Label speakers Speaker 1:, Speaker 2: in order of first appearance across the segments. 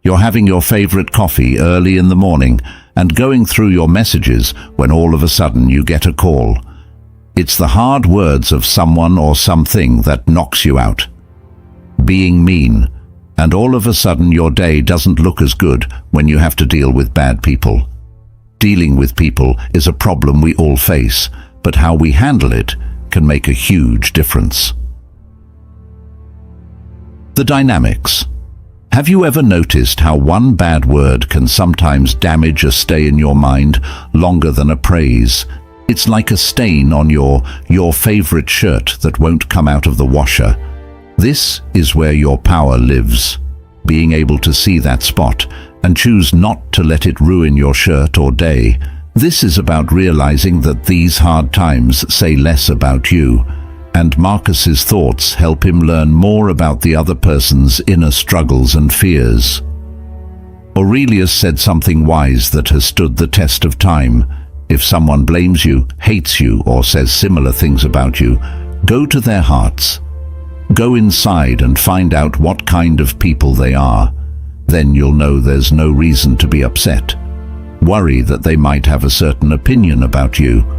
Speaker 1: You're having your favorite coffee early in the morning and going through your messages when all of a sudden you get a call. It's the hard words of someone or something that knocks you out. Being mean, and all of a sudden your day doesn't look as good when you have to deal with bad people. Dealing with people is a problem we all face, but how we handle it can make a huge difference. The dynamics. Have you ever noticed how one bad word can sometimes damage a stay in your mind longer than a praise? It's like a stain on your favorite shirt that won't come out of the washer. This is where your power lives, being able to see that spot and choose not to let it ruin your shirt or day. This is about realizing that these hard times say less about you, and Marcus's thoughts help him learn more about the other person's inner struggles and fears. Aurelius said something wise that has stood the test of time. If someone blames you, hates you, or says similar things about you, go to their hearts. Go inside and find out what kind of people they are. Then you'll know there's no reason to be upset. Worry that they might have a certain opinion about you.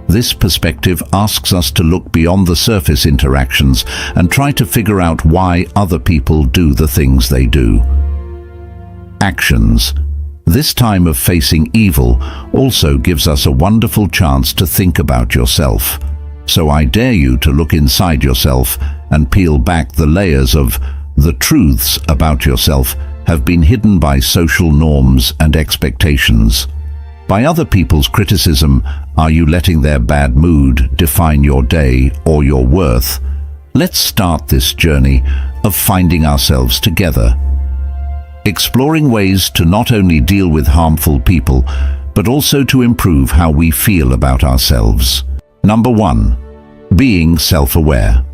Speaker 1: This perspective asks us to look beyond the surface interactions and try to figure out why other people do the things they do. Actions. This time of facing evil also gives us a wonderful chance to think about yourself. So I dare you to look inside yourself and peel back the layers of the truths about yourself have been hidden by social norms and expectations. By other people's criticism, are you letting their bad mood define your day or your worth? Let's start this journey of finding ourselves together. Exploring ways to not only deal with harmful people, but also to improve how we feel about ourselves. Number 1. Being self-aware.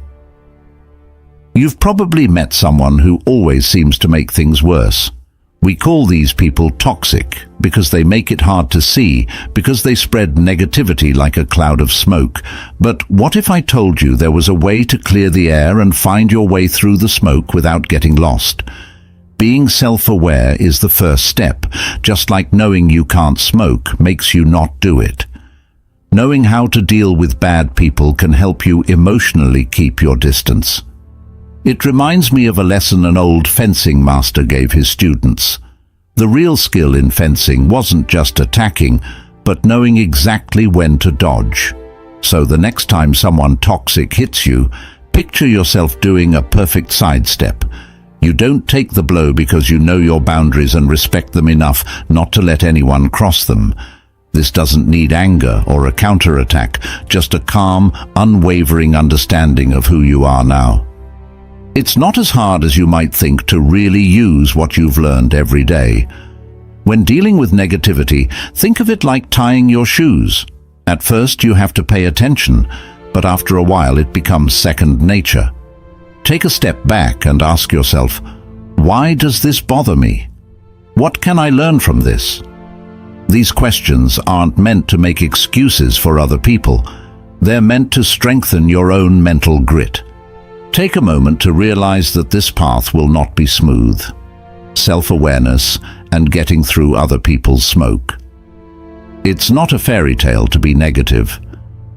Speaker 1: You've probably met someone who always seems to make things worse. We call these people toxic because they make it hard to see, because they spread negativity like a cloud of smoke. But what if I told you there was a way to clear the air and find your way through the smoke without getting lost? Being self-aware is the first step, just like knowing you can't smoke makes you not do it. Knowing how to deal with bad people can help you emotionally keep your distance. It reminds me of a lesson an old fencing master gave his students. The real skill in fencing wasn't just attacking, but knowing exactly when to dodge. So the next time someone toxic hits you, picture yourself doing a perfect sidestep. You don't take the blow because you know your boundaries and respect them enough not to let anyone cross them. This doesn't need anger or a counterattack, just a calm, unwavering understanding of who you are now. It's not as hard as you might think to really use what you've learned every day. When dealing with negativity, think of it like tying your shoes. At first you have to pay attention, but after a while it becomes second nature. Take a step back and ask yourself, why does this bother me? What can I learn from this? These questions aren't meant to make excuses for other people. They're meant to strengthen your own mental grit. Take a moment to realize that this path will not be smooth. Self-awareness and getting through other people's smoke. It's not a fairy tale to be negative.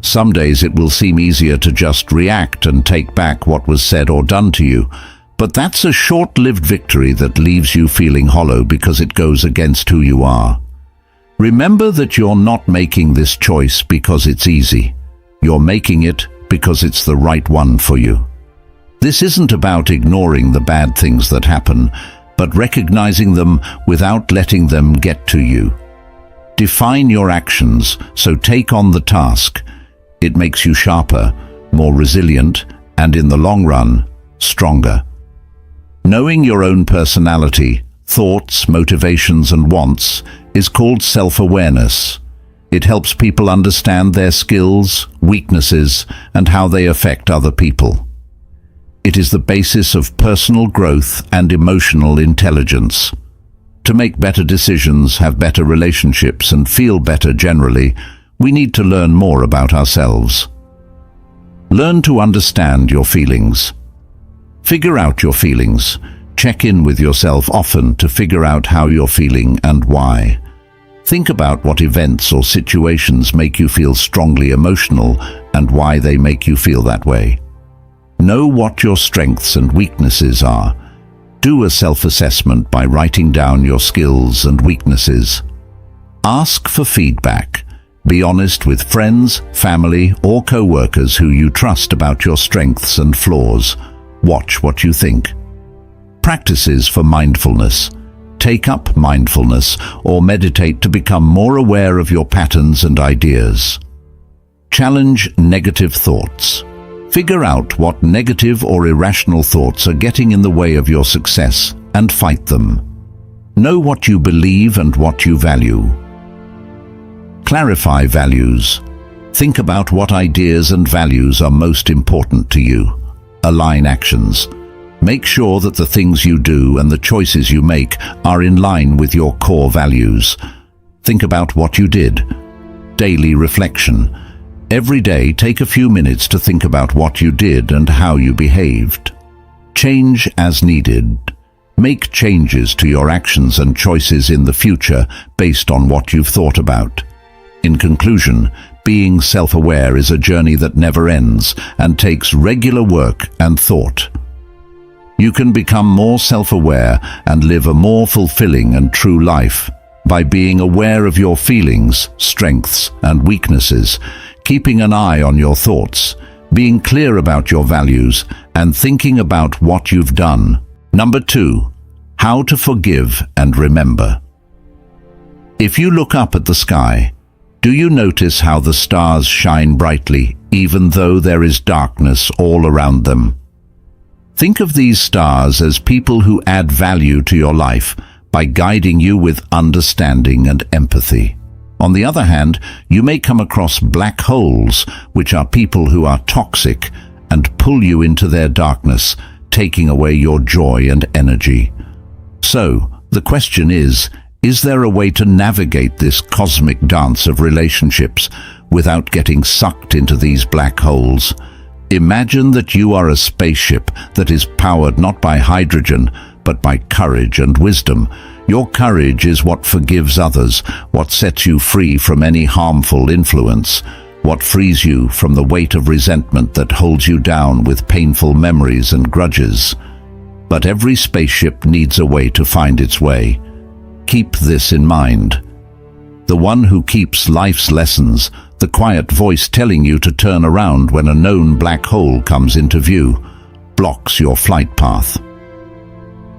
Speaker 1: Some days it will seem easier to just react and take back what was said or done to you, but that's a short-lived victory that leaves you feeling hollow because it goes against who you are. Remember that you're not making this choice because it's easy. You're making it because it's the right one for you. This isn't about ignoring the bad things that happen, but recognizing them without letting them get to you. Define your actions, so take on the task. It makes you sharper, more resilient, and in the long run, stronger. Knowing your own personality, thoughts, motivations, and wants is called self-awareness. It helps people understand their skills, weaknesses, and how they affect other people. It is the basis of personal growth and emotional intelligence. To make better decisions, have better relationships, and feel better generally, we need to learn more about ourselves. Learn to understand your feelings. Figure out your feelings. Check in with yourself often to figure out how you're feeling and why. Think about what events or situations make you feel strongly emotional and why they make you feel that way. Know what your strengths and weaknesses are. Do a self-assessment by writing down your skills and weaknesses. Ask for feedback. Be honest with friends, family, or co-workers who you trust about your strengths and flaws. Watch what you think. Practices for mindfulness. Take up mindfulness or meditate to become more aware of your patterns and ideas. Challenge negative thoughts. Figure out what negative or irrational thoughts are getting in the way of your success and fight them. Know what you believe and what you value. Clarify values. Think about what ideas and values are most important to you. Align actions. Make sure that the things you do and the choices you make are in line with your core values. Think about what you did. Daily reflection. Every day, take a few minutes to think about what you did and how you behaved. Change as needed. Make changes to your actions and choices in the future based on what you've thought about. In conclusion, being self-aware is a journey that never ends and takes regular work and thought. You can become more self-aware and live a more fulfilling and true life by being aware of your feelings, strengths, and weaknesses, keeping an eye on your thoughts, being clear about your values, and thinking about what you've done. Number 2, how to forgive and remember. If you look up at the sky, do you notice how the stars shine brightly even though there is darkness all around them? Think of these stars as people who add value to your life by guiding you with understanding and empathy. On the other hand, you may come across black holes, which are people who are toxic and pull you into their darkness, taking away your joy and energy. So, the question is there a way to navigate this cosmic dance of relationships without getting sucked into these black holes? Imagine that you are a spaceship that is powered not by hydrogen, but by courage and wisdom. Your courage is what forgives others, what sets you free from any harmful influence, what frees you from the weight of resentment that holds you down with painful memories and grudges. But every spaceship needs a way to find its way. Keep this in mind. The one who keeps life's lessons, the quiet voice telling you to turn around when a known black hole comes into view, blocks your flight path.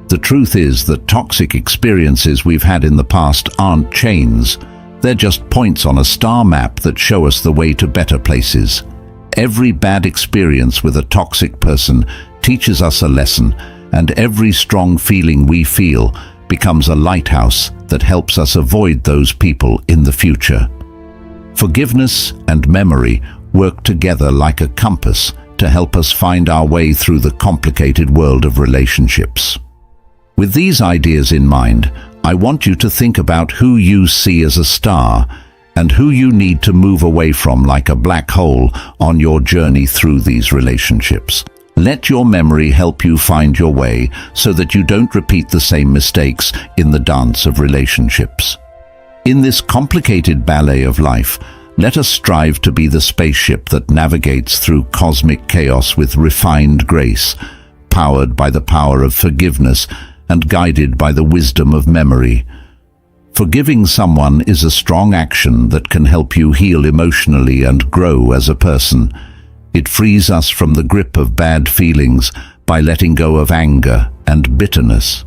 Speaker 1: The truth is that toxic experiences we've had in the past aren't chains. They're just points on a star map that show us the way to better places. Every bad experience with a toxic person teaches us a lesson, and every strong feeling we feel becomes a lighthouse that helps us avoid those people in the future. Forgiveness and memory work together like a compass to help us find our way through the complicated world of relationships. With these ideas in mind, I want you to think about who you see as a star and who you need to move away from like a black hole on your journey through these relationships. Let your memory help you find your way so that you don't repeat the same mistakes in the dance of relationships. In this complicated ballet of life, let us strive to be the spaceship that navigates through cosmic chaos with refined grace, powered by the power of forgiveness and guided by the wisdom of memory. Forgiving someone is a strong action that can help you heal emotionally and grow as a person. It frees us from the grip of bad feelings by letting go of anger and bitterness.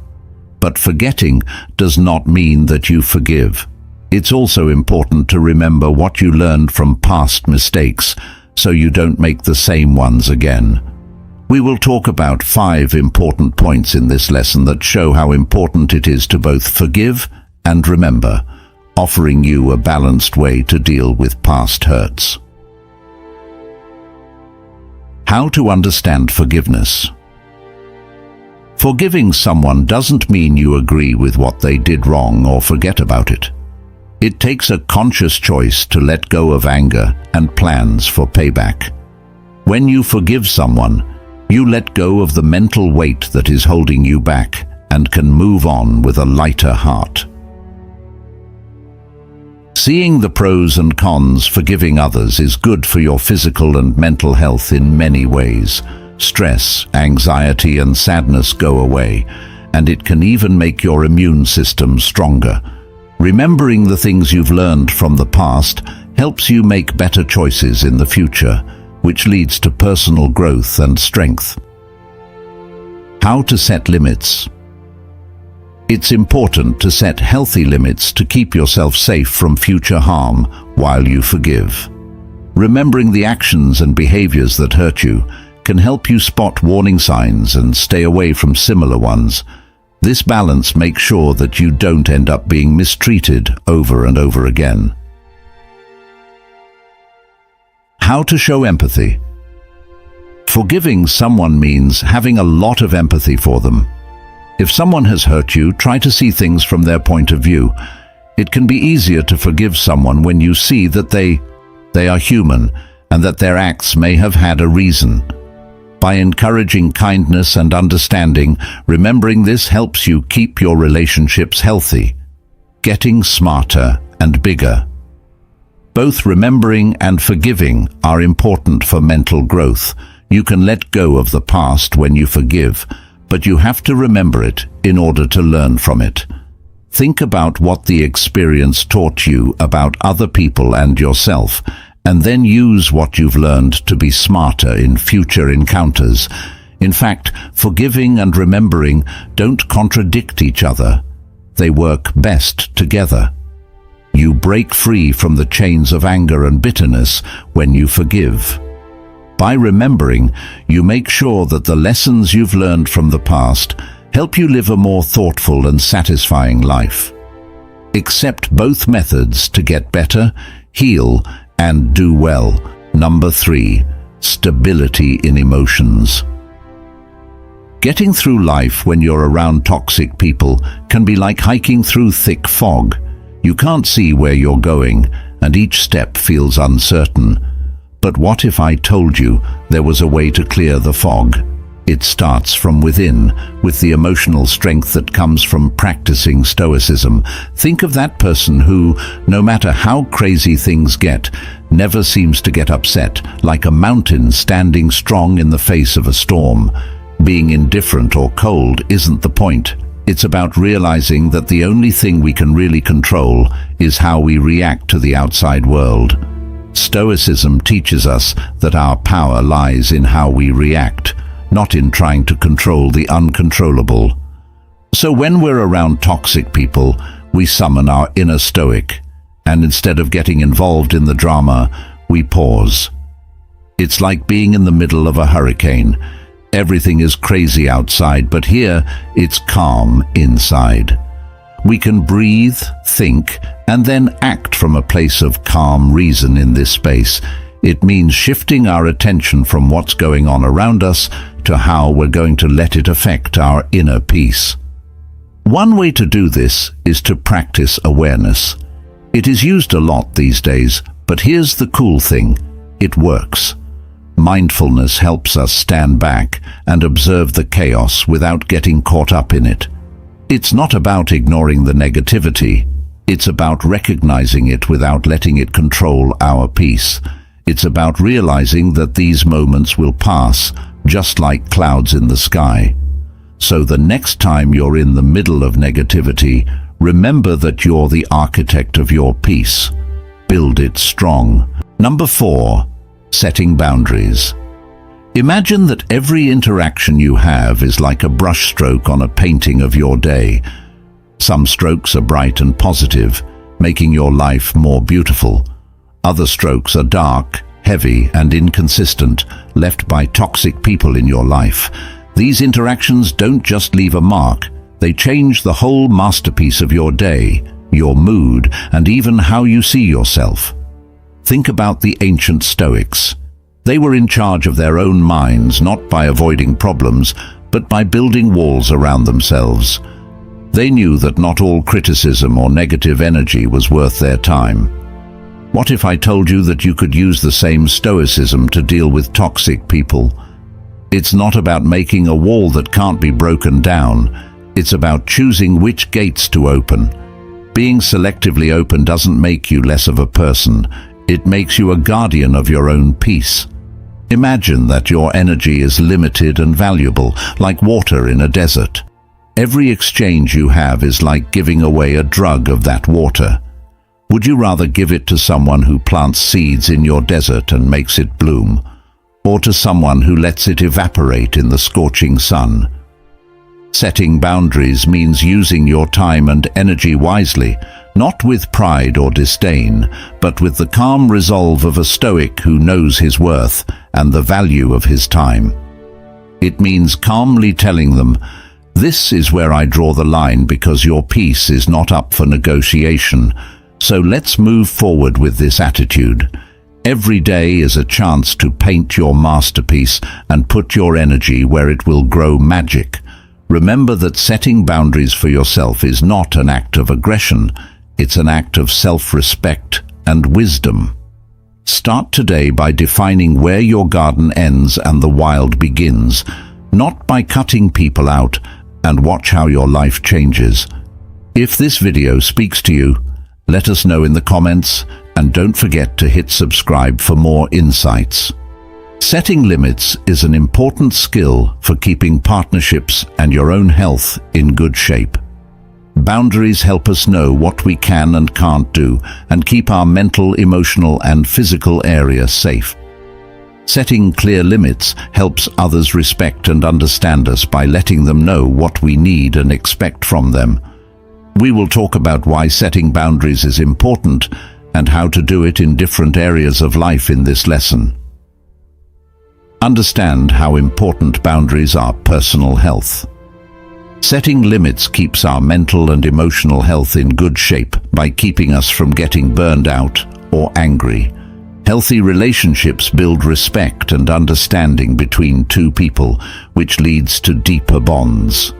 Speaker 1: But forgetting does not mean that you forgive. It's also important to remember what you learned from past mistakes so you don't make the same ones again. We will talk about 5 important points in this lesson that show how important it is to both forgive and remember, offering you a balanced way to deal with past hurts. How to understand forgiveness. Forgiving someone doesn't mean you agree with what they did wrong or forget about it. It takes a conscious choice to let go of anger and plans for payback. When you forgive someone, You let go of the mental weight that is holding you back and can move on with a lighter heart. Seeing the pros and cons forgiving others is good for your physical and mental health in many ways. Stress, anxiety, and sadness go away, and it can even make your immune system stronger. Remembering the things you've learned from the past helps you make better choices in the future, which leads to personal growth and strength. How to set limits. It's important to set healthy limits to keep yourself safe from future harm while you forgive. Remembering the actions and behaviors that hurt you can help you spot warning signs and stay away from similar ones. This balance makes sure that you don't end up being mistreated over and over again. How to show empathy. Forgiving someone means having a lot of empathy for them. If someone has hurt you, try to see things from their point of view. It can be easier to forgive someone when you see that they are human and that their acts may have had a reason. By encouraging kindness and understanding, remembering this helps you keep your relationships healthy. Getting smarter and bigger. Both remembering and forgiving are important for mental growth. You can let go of the past when you forgive, but you have to remember it in order to learn from it. Think about what the experience taught you about other people and yourself, and then use what you've learned to be smarter in future encounters. In fact, forgiving and remembering don't contradict each other. They work best together. You break free from the chains of anger and bitterness when you forgive. By remembering, you make sure that the lessons you've learned from the past help you live a more thoughtful and satisfying life. Accept both methods to get better, heal, and do well. Number 3, stability in emotions. Getting through life when you're around toxic people can be like hiking through thick fog. You can't see where you're going, and each step feels uncertain. But what if I told you there was a way to clear the fog? It starts from within, with the emotional strength that comes from practicing Stoicism. Think of that person who, no matter how crazy things get, never seems to get upset, like a mountain standing strong in the face of a storm. Being indifferent or cold isn't the point. It's about realizing that the only thing we can really control is how we react to the outside world. Stoicism teaches us that our power lies in how we react, not in trying to control the uncontrollable. So when we're around toxic people, we summon our inner stoic, and instead of getting involved in the drama, we pause. It's like being in the middle of a hurricane. Everything is crazy outside, but here it's calm inside. We can breathe, think, and then act from a place of calm reason in this space. It means shifting our attention from what's going on around us to how we're going to let it affect our inner peace. One way to do this is to practice awareness. It is used a lot these days, but here's the cool thing: it works. Mindfulness helps us stand back and observe the chaos without getting caught up in it. It's not about ignoring the negativity. It's about recognizing it without letting it control our peace. It's about realizing that these moments will pass, just like clouds in the sky. So the next time you're in the middle of negativity, remember that you're the architect of your peace. Build it strong. Number 4, setting boundaries. Imagine that every interaction you have is like a brushstroke on a painting of your day. Some strokes are bright and positive, making your life more beautiful. Other strokes are dark, heavy, and inconsistent, left by toxic people in your life. These interactions don't just leave a mark, they change the whole masterpiece of your day, your mood, and even how you see yourself. Think about the ancient Stoics. They were in charge of their own minds, not by avoiding problems, but by building walls around themselves. They knew that not all criticism or negative energy was worth their time. What if I told you that you could use the same stoicism to deal with toxic people? It's not about making a wall that can't be broken down. It's about choosing which gates to open. Being selectively open doesn't make you less of a person. It makes you a guardian of your own peace. Imagine that your energy is limited and valuable, like water in a desert. Every exchange you have is like giving away a drug of that water. Would you rather give it to someone who plants seeds in your desert and makes it bloom, or to someone who lets it evaporate in the scorching sun? Setting boundaries means using your time and energy wisely, not with pride or disdain, but with the calm resolve of a Stoic who knows his worth and the value of his time. It means calmly telling them, "This is where I draw the line because your peace is not up for negotiation, so let's move forward with this attitude." Every day is a chance to paint your masterpiece and put your energy where it will grow magic. Remember that setting boundaries for yourself is not an act of aggression, it's an act of self-respect and wisdom. Start today by defining where your garden ends and the wild begins, not by cutting people out, and watch how your life changes. If this video speaks to you, let us know in the comments, and don't forget to hit subscribe for more insights. Setting limits is an important skill for keeping partnerships and your own health in good shape. Boundaries help us know what we can and can't do and keep our mental, emotional, and physical area safe. Setting clear limits helps others respect and understand us by letting them know what we need and expect from them. We will talk about why setting boundaries is important and how to do it in different areas of life in this lesson. Understand how important boundaries are. Personal health. Setting limits keeps our mental and emotional health in good shape by keeping us from getting burned out or angry. Healthy relationships build respect and understanding between two people, which leads to deeper bonds.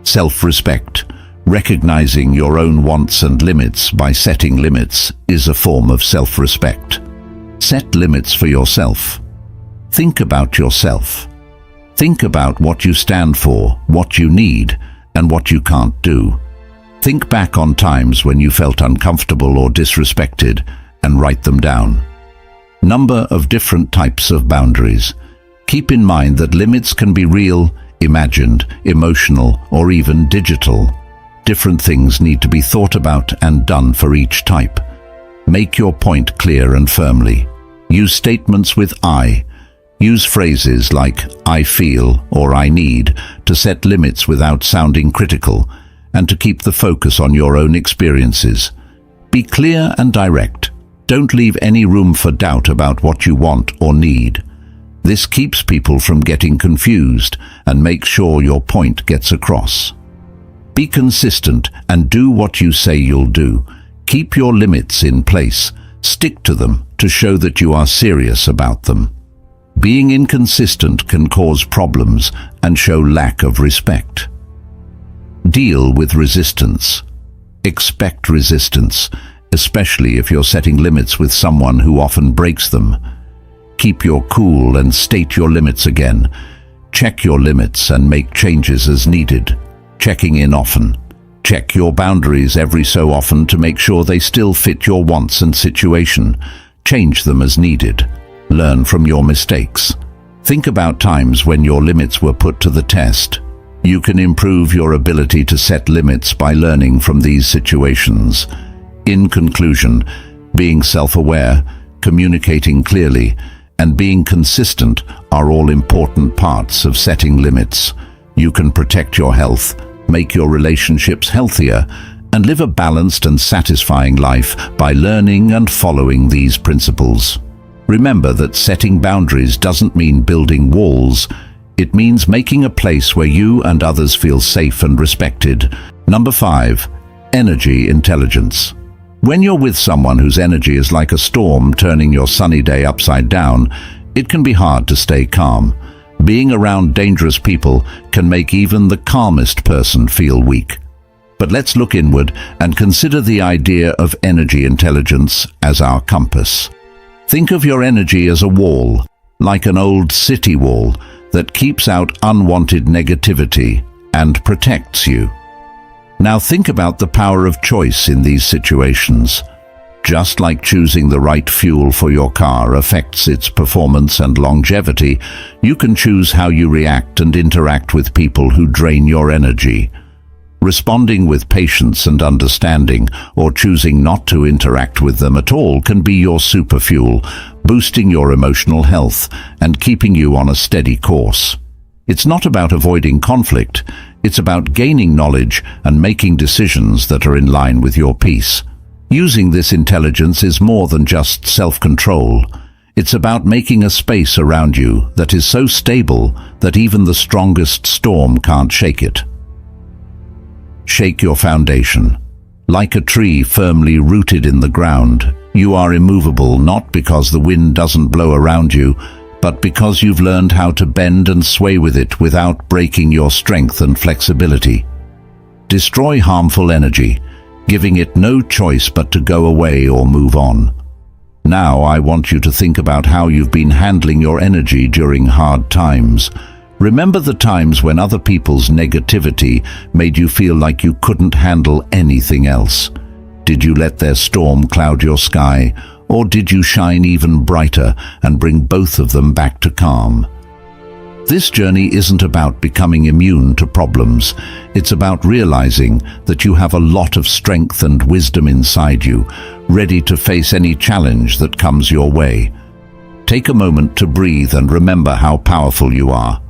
Speaker 1: Self-respect. Recognizing your own wants and limits by setting limits is a form of self-respect. Set limits for yourself. Think about yourself. Think about what you stand for, what you need, and what you can't do. Think back on times when you felt uncomfortable or disrespected and write them down. Number of different types of boundaries. Keep in mind that limits can be real, imagined, emotional, or even digital. Different things need to be thought about and done for each type. Make your point clear and firmly. Use statements with I. Use phrases like "I feel" or "I need" to set limits without sounding critical and to keep the focus on your own experiences. Be clear and direct. Don't leave any room for doubt about what you want or need. This keeps people from getting confused and makes sure your point gets across. Be consistent and do what you say you'll do. Keep your limits in place. Stick to them to show that you are serious about them. Being inconsistent can cause problems and show lack of respect. Deal with resistance. Expect resistance, especially if you're setting limits with someone who often breaks them. Keep your cool and state your limits again. Check your limits and make changes as needed. Checking in often. Check your boundaries every so often to make sure they still fit your wants and situation. Change them as needed. Learn from your mistakes. Think about times when your limits were put to the test. You can improve your ability to set limits by learning from these situations. In conclusion, being self-aware, communicating clearly, and being consistent are all important parts of setting limits. You can protect your health, make your relationships healthier, and live a balanced and satisfying life by learning and following these principles. Remember that setting boundaries doesn't mean building walls. It means making a place where you and others feel safe and respected. Number 5. Energy intelligence. When you're with someone whose energy is like a storm turning your sunny day upside down, it can be hard to stay calm. Being around dangerous people can make even the calmest person feel weak. But let's look inward and consider the idea of energy intelligence as our compass. Think of your energy as a wall, like an old city wall, that keeps out unwanted negativity and protects you. Now think about the power of choice in these situations. Just like choosing the right fuel for your car affects its performance and longevity, you can choose how you react and interact with people who drain your energy. Responding with patience and understanding, or choosing not to interact with them at all, can be your superfuel, boosting your emotional health and keeping you on a steady course. It's not about avoiding conflict, it's about gaining knowledge and making decisions that are in line with your peace. Using this intelligence is more than just self-control. It's about making a space around you that is so stable that even the strongest storm can't shake it. Shake your foundation. Like a tree firmly rooted in the ground, you are immovable not because the wind doesn't blow around you, but because you've learned how to bend and sway with it without breaking your strength and flexibility. Destroy harmful energy, giving it no choice but to go away or move on. Now I want you to think about how you've been handling your energy during hard times. Remember the times when other people's negativity made you feel like you couldn't handle anything else. Did you let their storm cloud your sky, or did you shine even brighter and bring both of them back to calm? This journey isn't about becoming immune to problems. It's about realizing that you have a lot of strength and wisdom inside you, ready to face any challenge that comes your way. Take a moment to breathe and remember how powerful you are.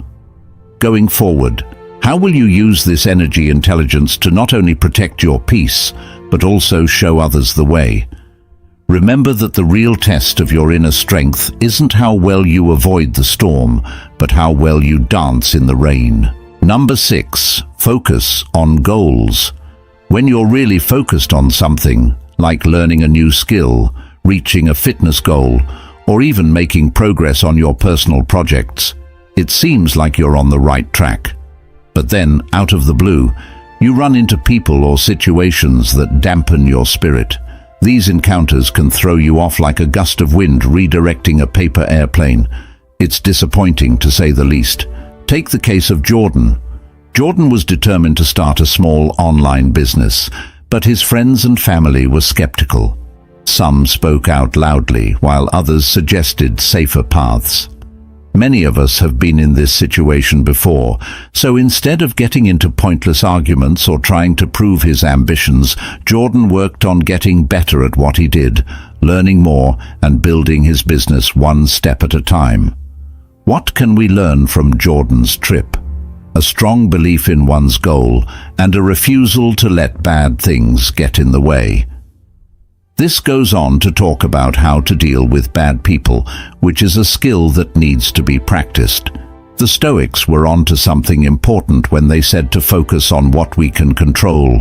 Speaker 1: Going forward, how will you use this energy intelligence to not only protect your peace, but also show others the way? Remember that the real test of your inner strength isn't how well you avoid the storm, but how well you dance in the rain. Number 6, focus on goals. When you're really focused on something, like learning a new skill, reaching a fitness goal, or even making progress on your personal projects, it seems like you're on the right track. But then, out of the blue, you run into people or situations that dampen your spirit. These encounters can throw you off like a gust of wind redirecting a paper airplane. It's disappointing, to say the least. Take the case of Jordan. Jordan was determined to start a small online business, but his friends and family were skeptical. Some spoke out loudly, while others suggested safer paths. Many of us have been in this situation before, so instead of getting into pointless arguments or trying to prove his ambitions, Jordan worked on getting better at what he did, learning more and building his business one step at a time. What can we learn from Jordan's trip? A strong belief in one's goal and a refusal to let bad things get in the way. This goes on to talk about how to deal with bad people, which is a skill that needs to be practiced. The Stoics were onto something important when they said to focus on what we can control.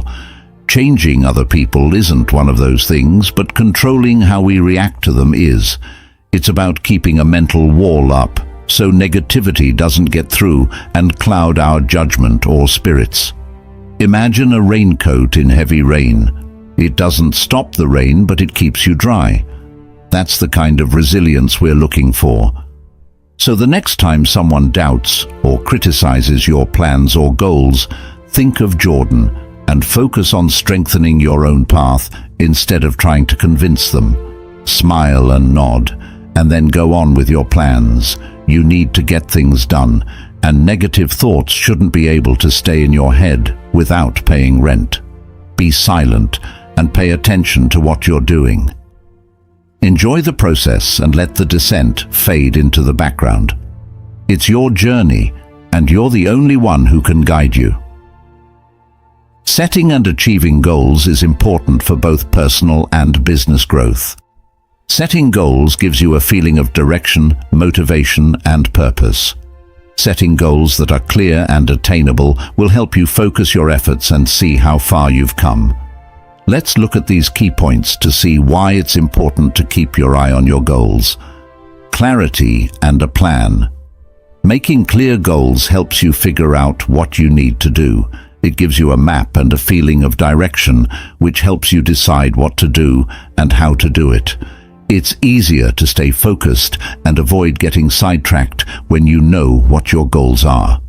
Speaker 1: Changing other people isn't one of those things, but controlling how we react to them is. It's about keeping a mental wall up, so negativity doesn't get through and cloud our judgment or spirits. Imagine a raincoat in heavy rain. It doesn't stop the rain, but it keeps you dry. That's the kind of resilience we're looking for. So the next time someone doubts or criticizes your plans or goals, think of Jordan and focus on strengthening your own path instead of trying to convince them. Smile and nod, and then go on with your plans. You need to get things done, and negative thoughts shouldn't be able to stay in your head without paying rent. Be silent and pay attention to what you're doing. Enjoy the process and let the descent fade into the background. It's your journey, and you're the only one who can guide you. Setting and achieving goals is important for both personal and business growth. Setting goals gives you a feeling of direction, motivation, and purpose. Setting goals that are clear and attainable will help you focus your efforts and see how far you've come. Let's look at these key points to see why it's important to keep your eye on your goals. Clarity and a plan. Making clear goals helps you figure out what you need to do. It gives you a map and a feeling of direction, which helps you decide what to do and how to do it. It's easier to stay focused and avoid getting sidetracked when you know what your goals are.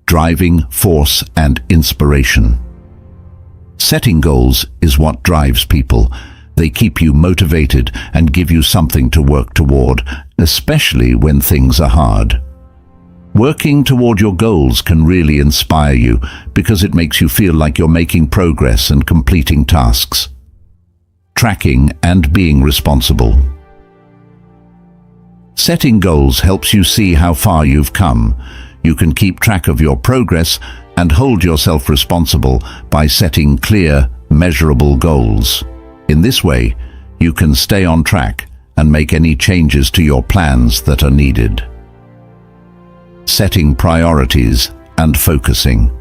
Speaker 1: Driving force and inspiration. Setting goals is what drives people. They keep you motivated and give you something to work toward, especially when things are hard. Working toward your goals can really inspire you because it makes you feel like you're making progress and completing tasks. Tracking and being responsible. Setting goals helps you see how far you've come. You can keep track of your progress and hold yourself responsible by setting clear, measurable goals. In this way, you can stay on track and make any changes to your plans that are needed. Setting priorities and focusing.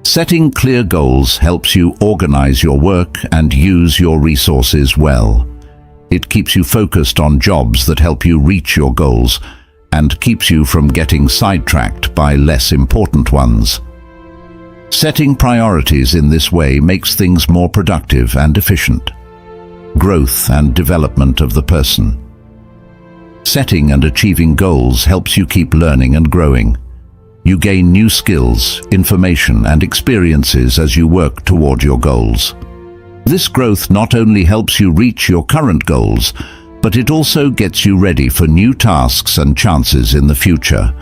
Speaker 1: Setting clear goals helps you organize your work and use your resources well. It keeps you focused on jobs that help you reach your goals and keeps you from getting sidetracked by less important ones. Setting priorities in this way makes things more productive and efficient. Growth and development of the person. Setting and achieving goals helps you keep learning and growing. You gain new skills, information, and experiences as you work toward your goals. This growth not only helps you reach your current goals, but it also gets you ready for new tasks and chances in the future.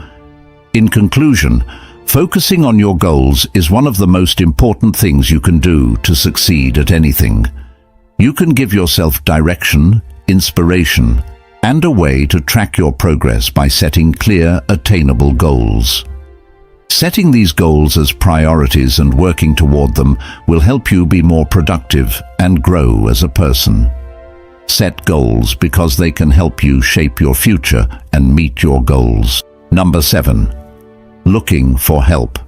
Speaker 1: In conclusion, focusing on your goals is one of the most important things you can do to succeed at anything. You can give yourself direction, inspiration, and a way to track your progress by setting clear, attainable goals. Setting these goals as priorities and working toward them will help you be more productive and grow as a person. Set goals because they can help you shape your future and meet your goals. Number 7. Looking for help.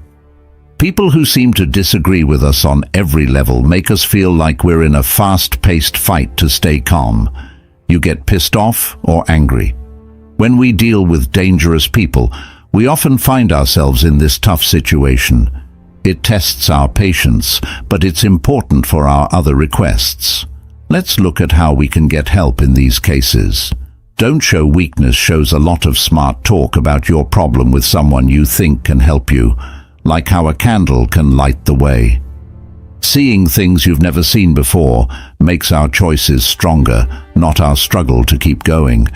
Speaker 1: People who seem to disagree with us on every level make us feel like we're in a fast-paced fight to stay calm. You get pissed off or angry. When we deal with dangerous people, we often find ourselves in this tough situation. It tests our patience, but it's important for our other requests. Let's look at how we can get help in these cases. Don't show weakness shows a lot of smart talk about your problem with someone you think can help you, like how a candle can light the way. Seeing things you've never seen before makes our choices stronger, not our struggle to keep going.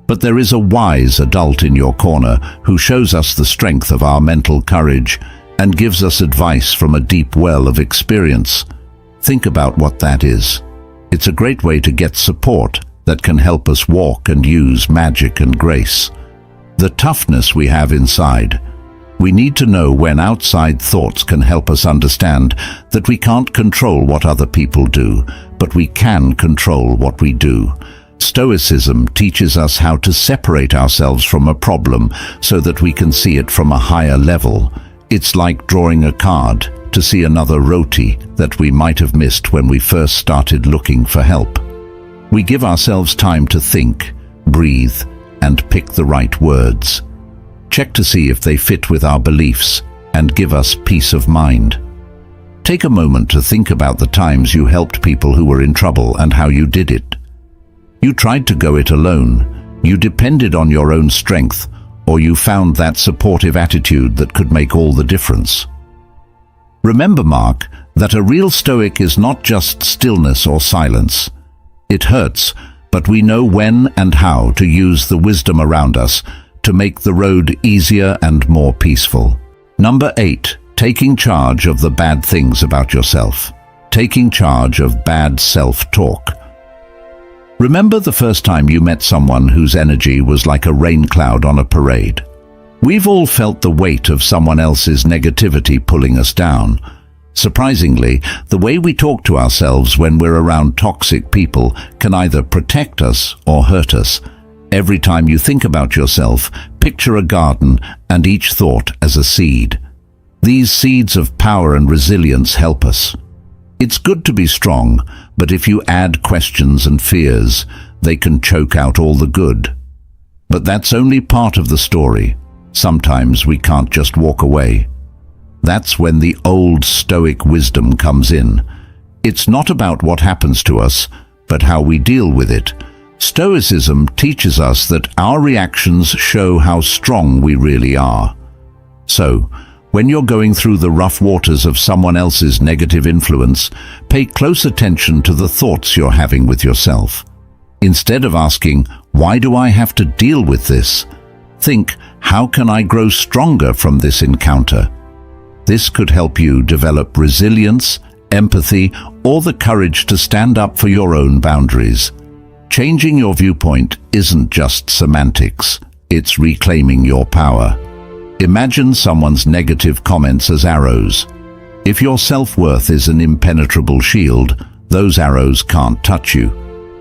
Speaker 1: But there is a wise adult in your corner who shows us the strength of our mental courage and gives us advice from a deep well of experience. Think about what that is. It's a great way to get support that can help us walk and use magic and grace. The toughness we have inside. We need to know when outside thoughts can help us understand that we can't control what other people do, but we can control what we do. Stoicism teaches us how to separate ourselves from a problem so that we can see it from a higher level. It's like drawing a card to see another roti that we might have missed when we first started looking for help. We give ourselves time to think, breathe, and pick the right words. Check to see if they fit with our beliefs and give us peace of mind. Take a moment to think about the times you helped people who were in trouble and how you did it. You tried to go it alone, you depended on your own strength, or you found that supportive attitude that could make all the difference. Remember, Mark, that a real Stoic is not just stillness or silence. It hurts, but we know when and how to use the wisdom around us to make the road easier and more peaceful. Number 8. Taking charge of the bad things about yourself. Taking charge of bad self-talk. Remember the first time you met someone whose energy was like a rain cloud on a parade? We've all felt the weight of someone else's negativity pulling us down. Surprisingly, the way we talk to ourselves when we're around toxic people can either protect us or hurt us. Every time you think about yourself, picture a garden and each thought as a seed. These seeds of power and resilience help us. It's good to be strong, but if you add questions and fears, they can choke out all the good. But that's only part of the story. Sometimes we can't just walk away. That's when the old Stoic wisdom comes in. It's not about what happens to us, but how we deal with it. Stoicism teaches us that our reactions show how strong we really are. So, when you're going through the rough waters of someone else's negative influence, pay close attention to the thoughts you're having with yourself. Instead of asking, "Why do I have to deal with this?" think, "How can I grow stronger from this encounter?" This could help you develop resilience, empathy, or the courage to stand up for your own boundaries. Changing your viewpoint isn't just semantics, it's reclaiming your power. Imagine someone's negative comments as arrows. If your self-worth is an impenetrable shield, those arrows can't touch you.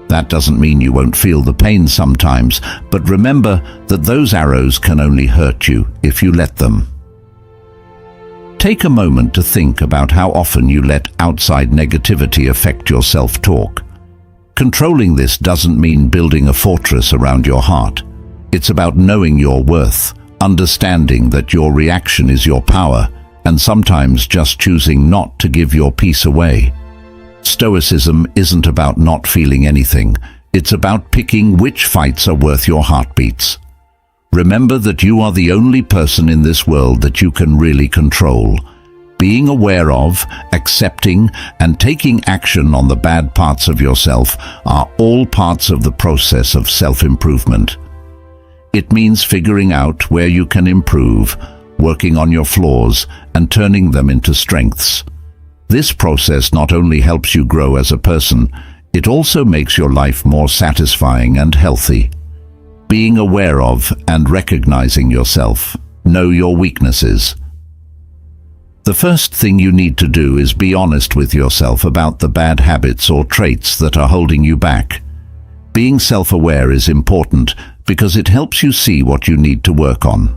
Speaker 1: That doesn't mean you won't feel the pain sometimes, but remember that those arrows can only hurt you if you let them. Take a moment to think about how often you let outside negativity affect your self-talk. Controlling this doesn't mean building a fortress around your heart. It's about knowing your worth, understanding that your reaction is your power, and sometimes just choosing not to give your peace away. Stoicism isn't about not feeling anything. It's about picking which fights are worth your heartbeats. Remember that you are the only person in this world that you can really control. Being aware of, accepting, and taking action on the bad parts of yourself are all parts of the process of self-improvement. It means figuring out where you can improve, working on your flaws, and turning them into strengths. This process not only helps you grow as a person, it also makes your life more satisfying and healthy. Being aware of and recognizing yourself. Know your weaknesses. The first thing you need to do is be honest with yourself about the bad habits or traits that are holding you back. Being self-aware is important because it helps you see what you need to work on.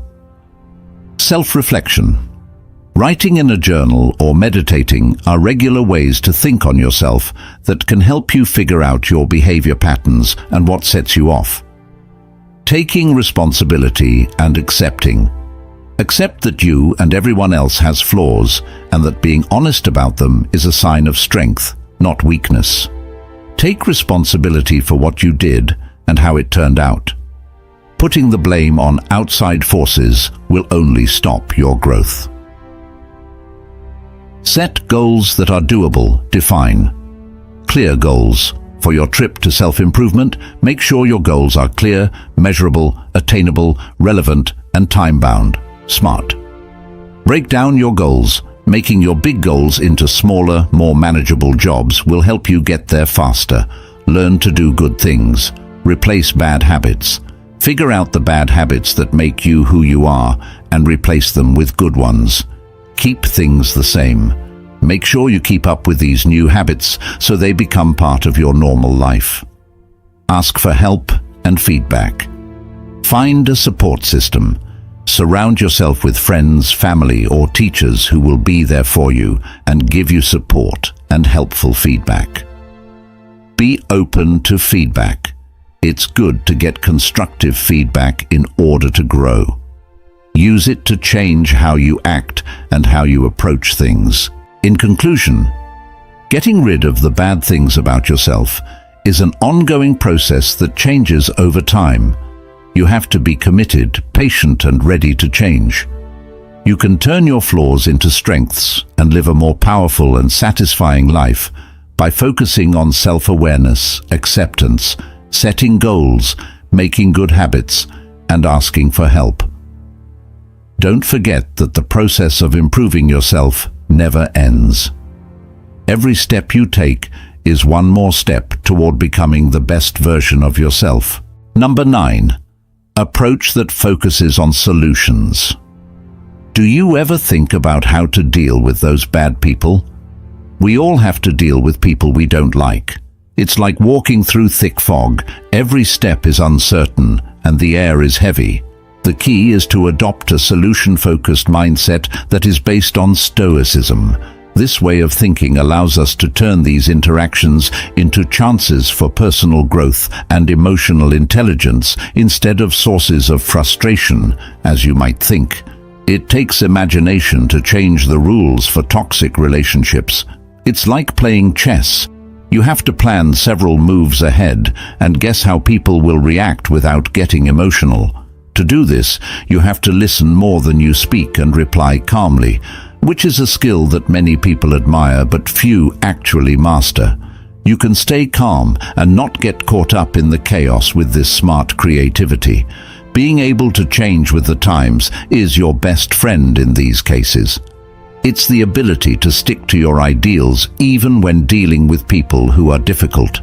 Speaker 1: Self-reflection. Writing in a journal or meditating are regular ways to think on yourself that can help you figure out your behavior patterns and what sets you off. Taking responsibility and accepting. Accept that you and everyone else has flaws, and that being honest about them is a sign of strength, not weakness. Take responsibility for what you did and how it turned out. Putting the blame on outside forces will only stop your growth. Set goals that are doable. Define clear goals. For your trip to self-improvement, make sure your goals are clear, measurable, attainable, relevant, and time-bound. SMART. Break down your goals. Making your big goals into smaller, more manageable jobs will help you get there faster. Learn to do good things. Replace bad habits. Figure out the bad habits that make you who you are and replace them with good ones. Keep things the same. Make sure you keep up with these new habits so they become part of your normal life. Ask for help and feedback. Find a support system. Surround yourself with friends, family, or teachers who will be there for you and give you support and helpful feedback. Be open to feedback. It's good to get constructive feedback in order to grow. Use it to change how you act and how you approach things. In conclusion, getting rid of the bad things about yourself is an ongoing process that changes over time. You have to be committed, patient, and ready to change. You can turn your flaws into strengths and live a more powerful and satisfying life by focusing on self-awareness, acceptance, setting goals, making good habits, and asking for help. Don't forget that the process of improving yourself never ends. Every step you take is one more step toward becoming the best version of yourself. Number 9. Approach that focuses on solutions. Do you ever think about how to deal with those bad people? We all have to deal with people we don't like. It's like walking through thick fog. Every step is uncertain and the air is heavy. The key is to adopt a solution-focused mindset that is based on Stoicism. This way of thinking allows us to turn these interactions into chances for personal growth and emotional intelligence instead of sources of frustration, as you might think. It takes imagination to change the rules for toxic relationships. It's like playing chess. You have to plan several moves ahead and guess how people will react without getting emotional. To do this, you have to listen more than you speak and reply calmly, which is a skill that many people admire but few actually master. You can stay calm and not get caught up in the chaos with this smart creativity. Being able to change with the times is your best friend in these cases. It's the ability to stick to your ideals even when dealing with people who are difficult.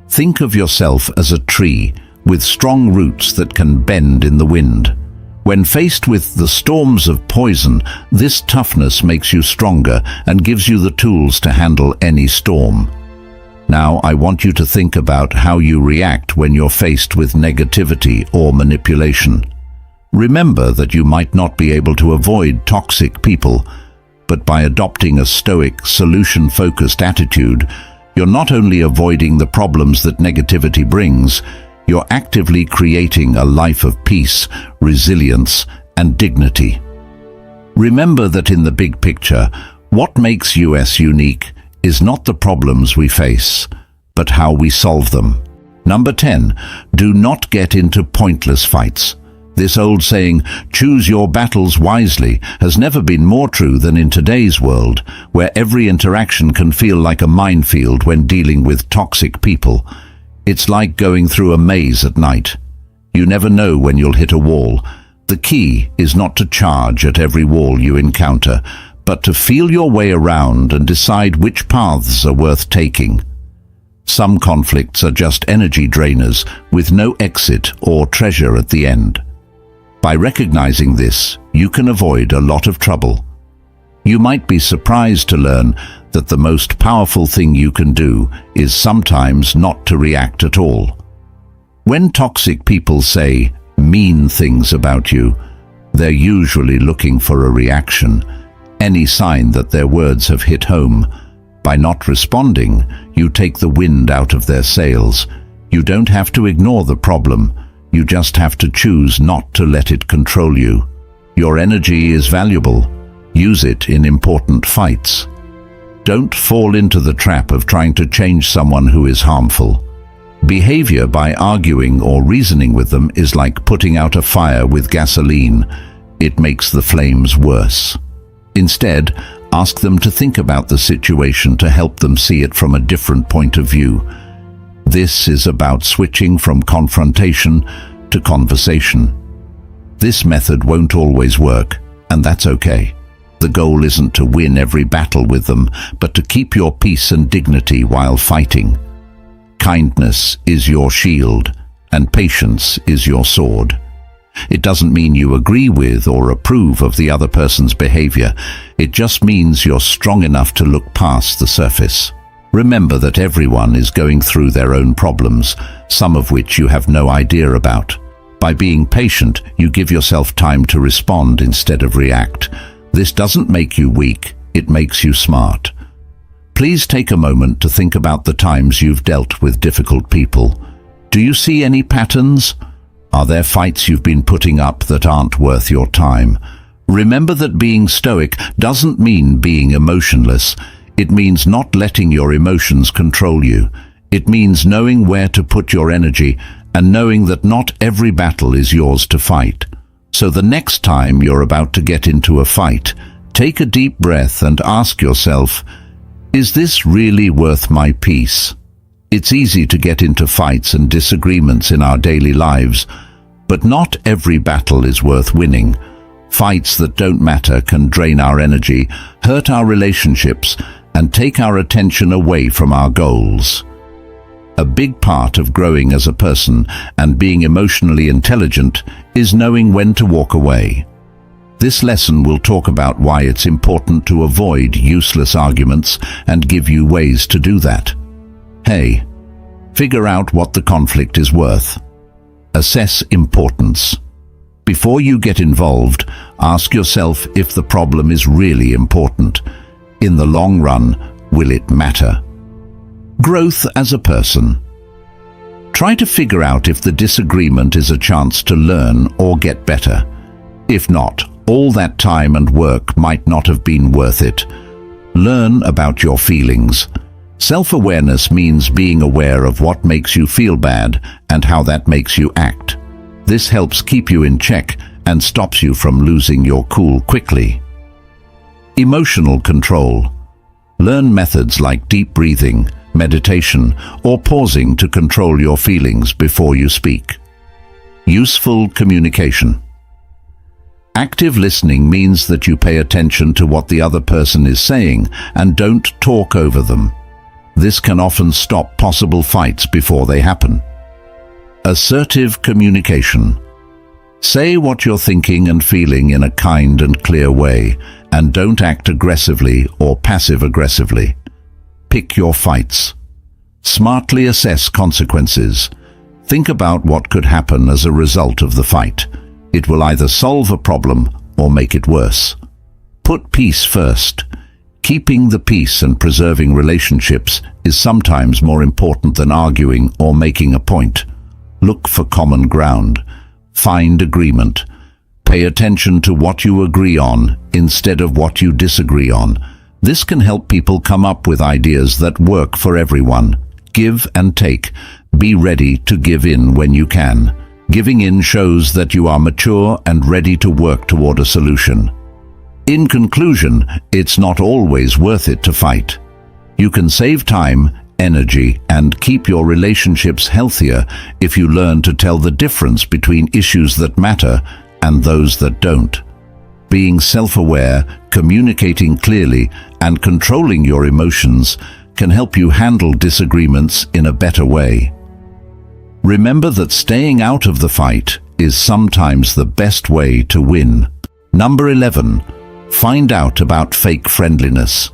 Speaker 1: Think of yourself as a tree with strong roots that can bend in the wind. When faced with the storms of poison, this toughness makes you stronger and gives you the tools to handle any storm. Now, I want you to think about how you react when you're faced with negativity or manipulation. Remember that you might not be able to avoid toxic people, but by adopting a stoic, solution-focused attitude, you're not only avoiding the problems that negativity brings, you're actively creating a life of peace, resilience, and dignity. Remember that in the big picture, what makes us unique is not the problems we face, but how we solve them. Number 10, do not get into pointless fights. This old saying, choose your battles wisely, has never been more true than in today's world, where every interaction can feel like a minefield when dealing with toxic people. It's like going through a maze at night. You never know when you'll hit a wall. The key is not to charge at every wall you encounter, but to feel your way around and decide which paths are worth taking. Some conflicts are just energy drainers with no exit or treasure at the end. By recognizing this, you can avoid a lot of trouble. You might be surprised to learn that the most powerful thing you can do is sometimes not to react at all. When toxic people say mean things about you, they're usually looking for a reaction, any sign that their words have hit home. By not responding, you take the wind out of their sails. You don't have to ignore the problem. You just have to choose not to let it control you. Your energy is valuable. Use it in important fights. Don't fall into the trap of trying to change someone who is harmful. Behavior by arguing or reasoning with them is like putting out a fire with gasoline. It makes the flames worse. Instead, ask them to think about the situation to help them see it from a different point of view. This is about switching from confrontation to conversation. This method won't always work, and that's okay. The goal isn't to win every battle with them, but to keep your peace and dignity while fighting. Kindness is your shield, and patience is your sword. It doesn't mean you agree with or approve of the other person's behavior. It just means you're strong enough to look past the surface. Remember that everyone is going through their own problems, some of which you have no idea about. By being patient, you give yourself time to respond instead of react. This doesn't make you weak, it makes you smart. Please take a moment to think about the times you've dealt with difficult people. Do you see any patterns? Are there fights you've been putting up that aren't worth your time? Remember that being stoic doesn't mean being emotionless. It means not letting your emotions control you. It means knowing where to put your energy and knowing that not every battle is yours to fight. So the next time you're about to get into a fight, take a deep breath and ask yourself, is this really worth my peace? It's easy to get into fights and disagreements in our daily lives, but not every battle is worth winning. Fights that don't matter can drain our energy, hurt our relationships, and take our attention away from our goals. A big part of growing as a person and being emotionally intelligent is knowing when to walk away. This lesson will talk about why it's important to avoid useless arguments and give you ways to do that. Hey, figure out what the conflict is worth. Assess importance. Before you get involved, ask yourself if the problem is really important. In the long run, will it matter? Growth as a person. Try to figure out if the disagreement is a chance to learn or get better. If not, all that time and work might not have been worth it. Learn about your feelings. Self-awareness means being aware of what makes you feel bad and how that makes you act. This helps keep you in check and stops you from losing your cool quickly. Emotional control. Learn methods like deep breathing, meditation, or pausing to control your feelings before you speak. Useful communication. Active listening means that you pay attention to what the other person is saying and don't talk over them. This can often stop possible fights before they happen. Assertive communication. Say what you're thinking and feeling in a kind and clear way, and don't act aggressively or passive-aggressively. Pick your fights. Smartly assess consequences. Think about what could happen as a result of the fight. It will either solve a problem or make it worse. Put peace first. Keeping the peace and preserving relationships is sometimes more important than arguing or making a point. Look for common ground. Find agreement. Pay attention to what you agree on instead of what you disagree on. This can help people come up with ideas that work for everyone. Give and take. Be ready to give in when you can. Giving in shows that you are mature and ready to work toward a solution. In conclusion, it's not always worth it to fight. You can save time, energy, and keep your relationships healthier if you learn to tell the difference between issues that matter and those that don't. Being self-aware, communicating clearly, and controlling your emotions can help you handle disagreements in a better way. Remember that staying out of the fight is sometimes the best way to win. Number 11. Find out about fake friendliness.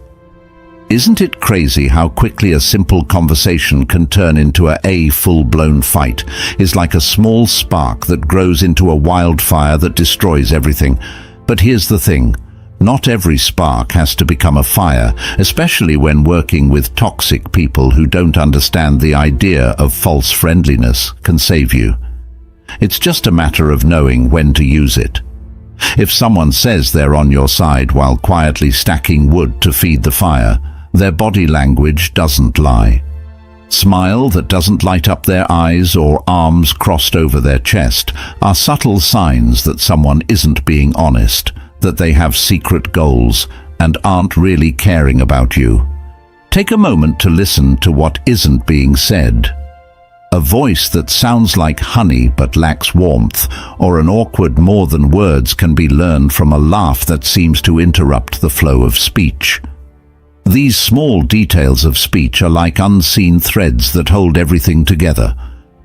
Speaker 1: Isn't it crazy how quickly a simple conversation can turn into a full-blown fight? It's like a small spark that grows into a wildfire that destroys everything. But here's the thing. Not every spark has to become a fire, especially when working with toxic people who don't understand the idea of false friendliness can save you. It's just a matter of knowing when to use it. If someone says they're on your side while quietly stacking wood to feed the fire, their body language doesn't lie. Smile that doesn't light up their eyes or arms crossed over their chest are subtle signs that someone isn't being honest, that they have secret goals and aren't really caring about you. Take a moment to listen to what isn't being said. A voice that sounds like honey but lacks warmth, or an awkward more than words can be learned from a laugh that seems to interrupt the flow of speech. These small details of speech are like unseen threads that hold everything together,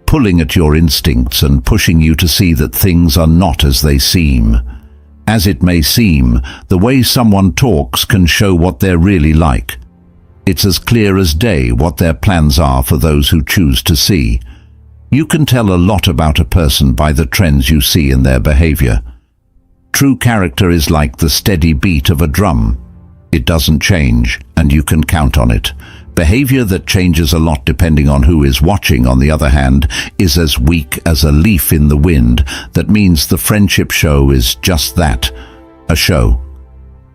Speaker 1: pulling at your instincts and pushing you to see that things are not as they seem. As it may seem, the way someone talks can show what they're really like. It's as clear as day what their plans are for those who choose to see. You can tell a lot about a person by the trends you see in their behavior. True character is like the steady beat of a drum. It doesn't change, and you can count on it. Behavior that changes a lot depending on who is watching, on the other hand, is as weak as a leaf in the wind. That means the friendship show is just that, a show.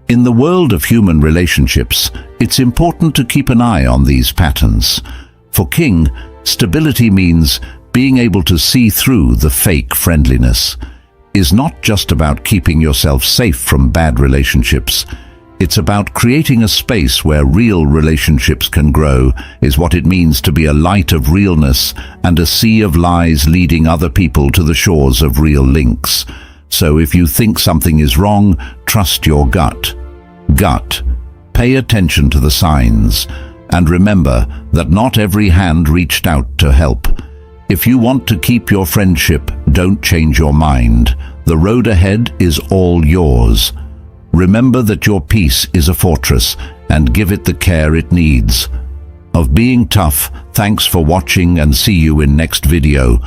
Speaker 1: In the world of human relationships, it's important to keep an eye on these patterns. For King, stability means being able to see through the fake friendliness. Is not just about keeping yourself safe from bad relationships. It's about creating a space where real relationships can grow, is what it means to be a light of realness and a sea of lies leading other people to the shores of real links. So if you think something is wrong, trust your gut. Gut. Pay attention to the signs. And remember that not every hand reached out to help. If you want to keep your friendship, don't change your mind. The road ahead is all yours. Remember that your peace is a fortress, and give it the care it needs. Of being tough, thanks for watching, and see you in next video.